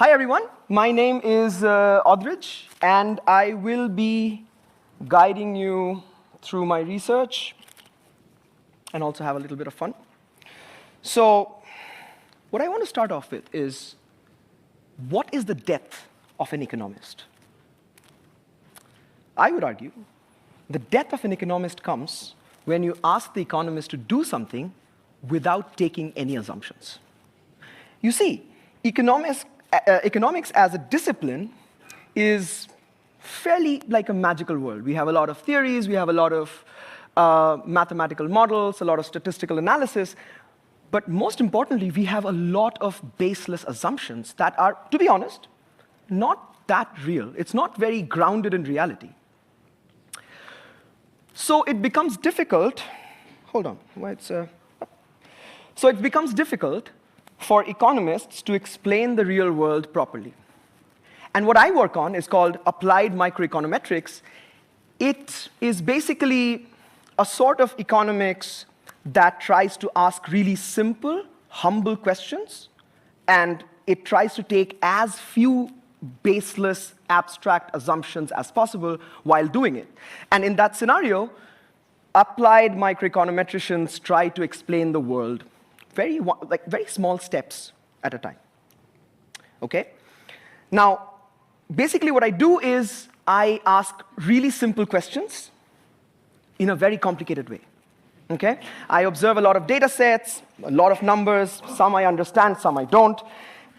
Hi everyone, my name is Adrij, and I will be guiding you through my research and also have a little bit of fun. So what I want to start off with is, what is the death of an economist? I would argue the death of an economist comes when you ask the economist to do something without taking any assumptions. You see, economics as a discipline is fairly like a magical world. We have a lot of theories, we have a lot of mathematical models, a lot of statistical analysis, but most importantly, we have a lot of baseless assumptions that are, to be honest, not that real. It's not very grounded in reality. So it becomes difficult, So it becomes difficult for economists to explain the real world properly. And what I work on is called applied microeconometrics. It is basically a sort of economics that tries to ask really simple, humble questions, and it tries to take as few baseless, abstract assumptions as possible while doing it. And in that scenario, applied microeconometricians try to explain the world very small steps at a time. Okay? Now, basically what I do is I ask really simple questions in a very complicated way. Okay? I observe a lot of data sets, a lot of numbers, some I understand, some I don't.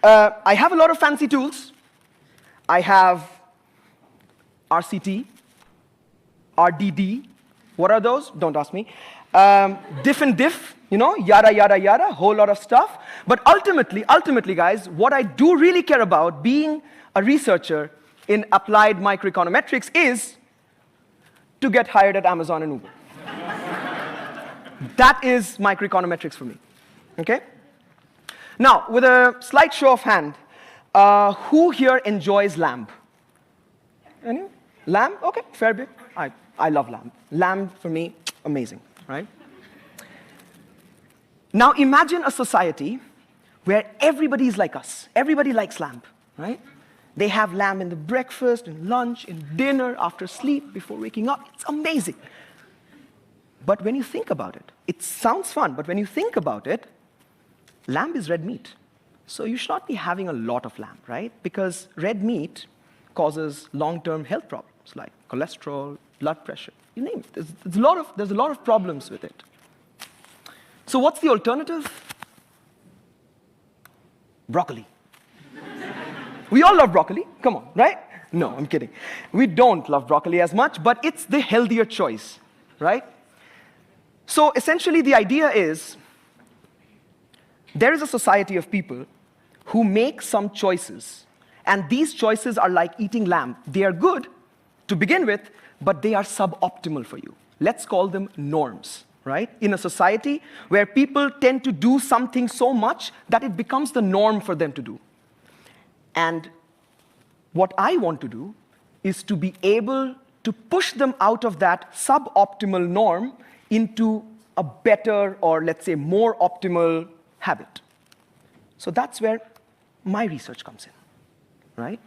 I have a lot of fancy tools. I have RCT, RDD. What are those? Don't ask me. Diff and diff, yada, yada, yada, whole lot of stuff. But ultimately, guys, what I do really care about being a researcher in applied microeconometrics is to get hired at Amazon and Uber. That is microeconometrics for me. Okay? Now, with a slight show of hand, who here enjoys lamb? Anyone? Lamb? Okay, fair bit. I love lamb. Lamb, for me, amazing, right? Now imagine a society where everybody is like us. Everybody likes lamb, right? They have lamb in the breakfast, in lunch, in dinner, after sleep, before waking up. It's amazing. But when you think about it, it sounds fun, but when you think about it, lamb is red meat. So you should not be having a lot of lamb, right? Because red meat causes long-term health problems like cholesterol, blood pressure, you name it. There's a lot of problems with it. So what's the alternative? Broccoli. We all love broccoli. Come on, right? No, I'm kidding. We don't love broccoli as much, but it's the healthier choice, right? So essentially, the idea is there is a society of people who make some choices, and these choices are like eating lamb. They are good to begin with, but they are suboptimal for you. Let's call them norms, right? In a society where people tend to do something so much that it becomes the norm for them to do. And what I want to do is to be able to push them out of that suboptimal norm into a better, or let's say more optimal habit. So that's where my research comes in, right?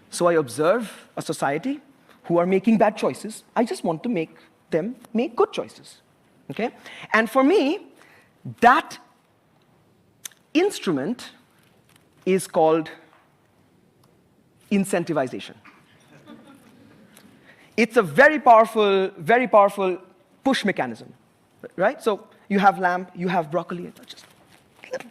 So I observe a society who are making bad choices. I just want to make them make good choices, okay? And for me, that instrument is called incentivization. It's a very powerful push mechanism, right? So you have lamb, you have broccoli, just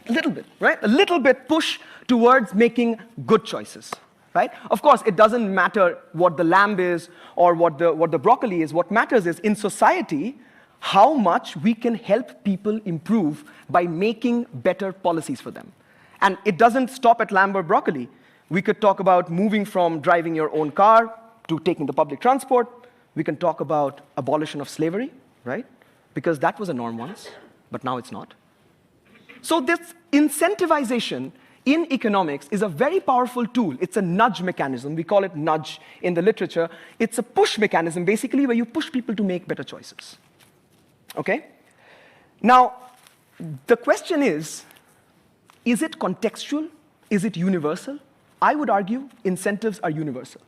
a little bit, right? A little bit push towards making good choices, right? Of course, it doesn't matter what the lamb is or what the broccoli is. What matters is, in society, how much we can help people improve by making better policies for them. And it doesn't stop at lamb or broccoli. We could talk about moving from driving your own car to taking the public transport. We can talk about abolition of slavery, right? Because that was a norm once, but now it's not. So this incentivization in economics is a very powerful tool. It's a nudge mechanism. We call it nudge in the literature. It's a push mechanism, basically, where you push people to make better choices. Okay? Now, the question is it contextual? Is it universal? I would argue incentives are universal.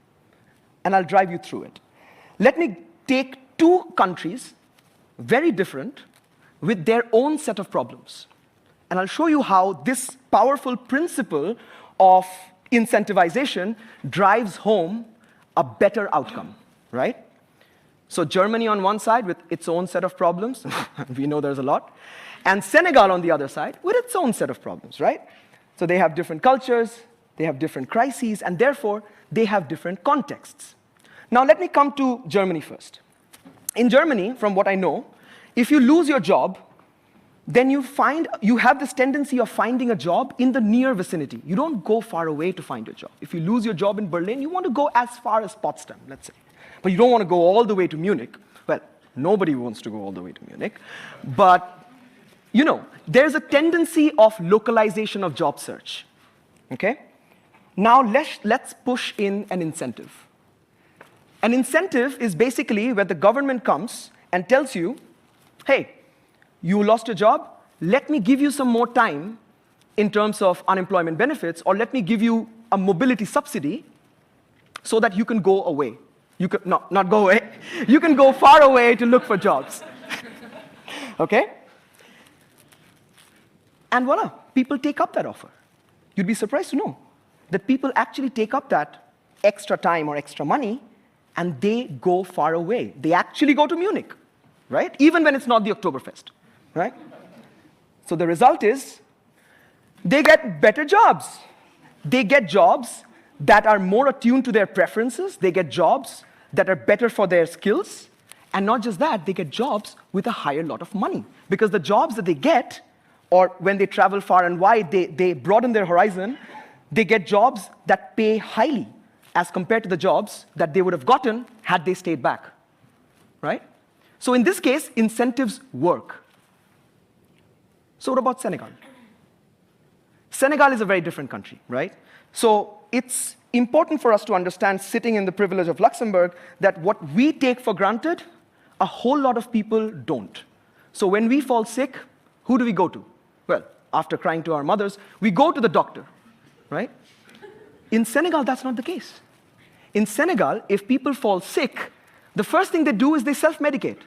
And I'll drive you through it. Let me take two countries, very different, with their own set of problems. And I'll show you how this powerful principle of incentivization drives home a better outcome, right? So Germany on one side with its own set of problems, we know there's a lot, and Senegal on the other side with its own set of problems, right? So they have different cultures, they have different crises, and therefore they have different contexts. Now let me come to Germany first. In Germany, from what I know, if you lose your job, then you have this tendency of finding a job in the near vicinity. You don't go far away to find your job. If you lose your job in Berlin, you want to go as far as Potsdam, let's say. But you don't want to go all the way to Munich. Well, nobody wants to go all the way to Munich. But, you know, there's a tendency of localization of job search, okay? Now let's push in an incentive. An incentive is basically where the government comes and tells you, hey, you lost your job, let me give you some more time in terms of unemployment benefits, or let me give you a mobility subsidy so that you can go away. You can, not go away. You can go far away to look for jobs. Okay? And voila, people take up that offer. You'd be surprised to know that people actually take up that extra time or extra money and they go far away. They actually go to Munich, right? Even when it's not the Oktoberfest. Right? So the result is they get better jobs. They get jobs that are more attuned to their preferences. They get jobs that are better for their skills. And not just that, they get jobs with a higher lot of money. Because the jobs that they get, or when they travel far and wide, they broaden their horizon, they get jobs that pay highly as compared to the jobs that they would have gotten had they stayed back. Right? So in this case, incentives work. So what about Senegal? Senegal is a very different country, right? So it's important for us to understand, sitting in the privilege of Luxembourg, that what we take for granted, a whole lot of people don't. So when we fall sick, who do we go to? Well, after crying to our mothers, we go to the doctor, right? In Senegal, that's not the case. In Senegal, if people fall sick, the first thing they do is they self-medicate.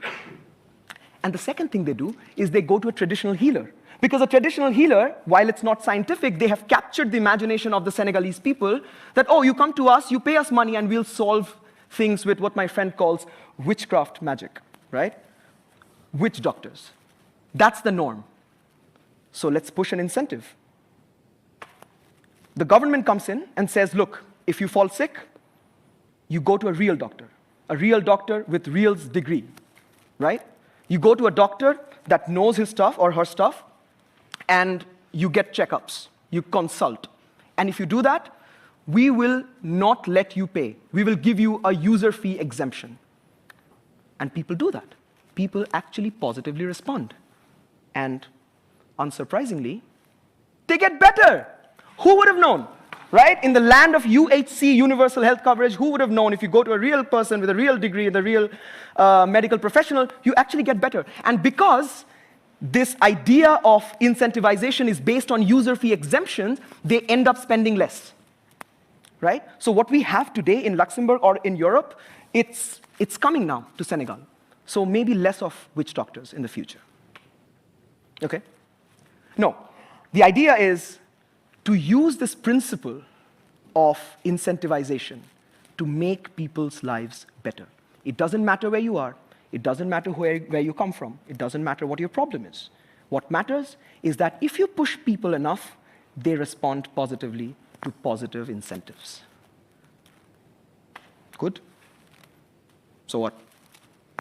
And the second thing they do is they go to a traditional healer. Because a traditional healer, while it's not scientific, they have captured the imagination of the Senegalese people that, oh, you come to us, you pay us money, and we'll solve things with what my friend calls witchcraft magic, right? Witch doctors. That's the norm. So let's push an incentive. The government comes in and says, look, if you fall sick, you go to a real doctor with real's degree, right? You go to a doctor that knows his stuff or her stuff, and you get checkups, you consult. And if you do that, we will not let you pay. We will give you a user fee exemption. And people do that. People actually positively respond. And unsurprisingly, they get better. Who would have known, right? In the land of UHC, universal health coverage, who would have known if you go to a real person with a real degree, the real medical professional, you actually get better. And because this idea of incentivization is based on user fee exemptions, they end up spending less, right? So what we have today in Luxembourg or in Europe, it's coming now to Senegal. So maybe less of witch doctors in the future. Okay? No, the idea is to use this principle of incentivization to make people's lives better. It doesn't matter where you are. It doesn't matter where you come from. It doesn't matter what your problem is. What matters is that if you push people enough, they respond positively to positive incentives. Good? So what?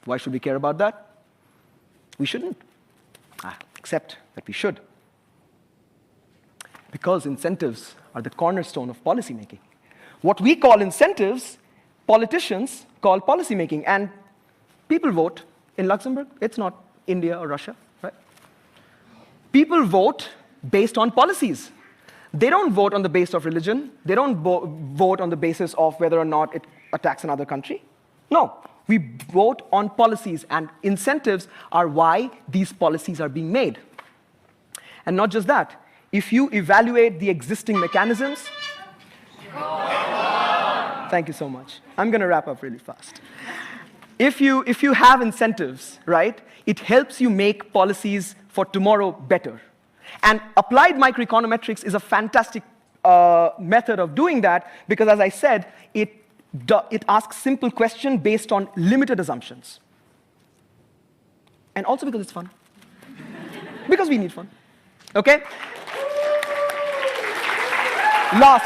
Why should we care about that? We shouldn't. Except that we should. Because incentives are the cornerstone of policymaking. What we call incentives, politicians call policymaking. And people vote in Luxembourg. It's not India or Russia, right? People vote based on policies. They don't vote on the basis of religion. They don't vote on the basis of whether or not it attacks another country. No, we vote on policies, and incentives are why these policies are being made. And not just that, if you evaluate the existing mechanisms, Thank you so much. I'm going to wrap up really fast. If you have incentives, right, it helps you make policies for tomorrow better. And applied microeconometrics is a fantastic method of doing that because, as I said, it asks simple questions based on limited assumptions. And also because it's fun. Because we need fun. Okay? Last.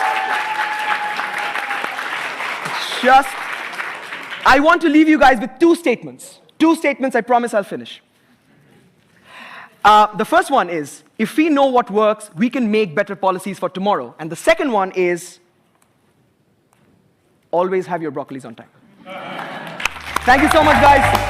I want to leave you guys with two statements. Two statements, I promise I'll finish. The first one is, if we know what works, we can make better policies for tomorrow. And the second one is, always have your broccolis on time. Thank you so much, guys.